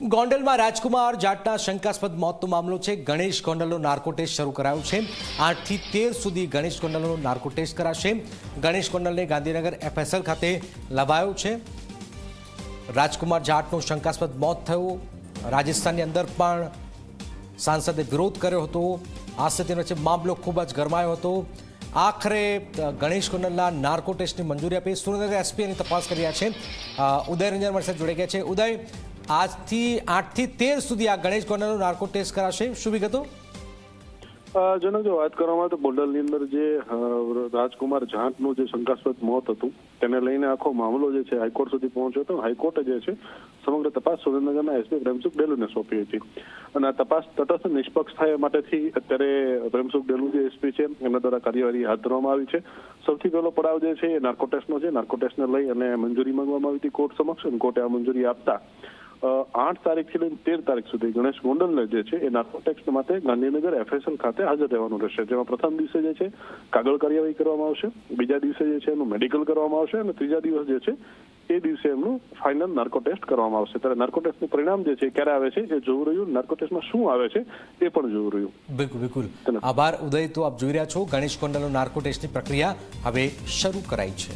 ગોંડલમાં રાજકુમાર જાટના શંકાસ્પદ મોતનો મામલો છે। ગણેશ ગોંડલનો નાર્કો ટેસ્ટ શરૂ કરાયો છે। 8 થી 13 સુધી ગણેશ ગોંડલનો નાર્કો ટેસ્ટ કરાશે। ગણેશ ગોંડલને ગાંધીનગર FSL ખાતે લવાયો છે। રાજકુમાર જાટનો શંકાસ્પદ મોત થયો। રાજસ્થાનની અંદર પણ સાંસદે વિરોધ કર્યો હતો। આ સ્થિતિનો વચ્ચે મામલો ખૂબ જ ગરમાયો હતો। આખરે ગણેશ ગોંડલના નાર્કો ટેસ્ટની મંજૂરી આપી। સુરેન્દ્રનગર SP એની તપાસ કરી રહ્યા છે। ઉદય રંજન મારી સાથે જોડાઈ ગયા છે। ઉદય, આજથી 8 થી 13 સુધી આ ગણેશ ગોંડલનો નાર્કો ટેસ્ટ કરાશે, શું વિગતો? જનક, જો વાત કરવામાં તો બોડલની અંદર જે રાજકુમાર જાટનું જે શંકાસ્પદ મોત હતું તેને લઈને આખો મામલો જે છે હાઈકોર્ટ સુધી પહોંચ્યો હતો। હાઈકોર્ટે જે છે સમગ્ર તપાસ સુરેન્દ્રનગરના SP પ્રેમસુખ ડેલુને સોંપી હતી અને આ તપાસ તટસ્થ નિષ્પક્ષ થાય માટેથી અત્યારે પ્રેમસુખ ડેલુ જે SP છે એમના દ્વારા કાર્યવાહી હાથ ધરવામાં આવી છે। સૌથી પહેલો પડાવ જે છે એ નાર્કો ટેસ્ટનો છે। નાર્કો ટેસ્ટને લઈ અને મંજૂરી માંગવામાં આવી હતી કોર્ટ સમક્ષ અને કોર્ટે આ મંજૂરી આપતા 8 તારીખથી લઈને 13 તારીખ સુધી ગણેશ ગોંડલને જે છે એ નાર્કો ટેસ્ટ માટે ગાંધીનગર FSL ખાતે હાજર રહેવાનું રહેશે। જેમાં પ્રથમ દિવસે જે છે કાગળ કાર્યવાહી કરવામાં આવશે, બીજા દિવસે જે છે એનું મેડિકલ કરવામાં આવશે અને ત્રીજા દિવસ જે છે એ દિવસે એમનું ફાઇનલ નાર્કો ટેસ્ટ કરવામાં આવશે। ત્યારે નાર્કો ટેસ્ટનું પરિણામ જે છે ક્યારે આવે છે એ જોવું રહ્યું, નાર્કો ટેસ્ટમાં શું આવે છે એ પણ જોવું રહ્યું। બિલકુલ બિલકુલ, આભાર ઉદય। તો આપ જોઈ રહ્યા છો ગણેશ ગોંડલનો નાર્કો ટેસ્ટની પ્રક્રિયા હવે શરૂ કરાઈ છે।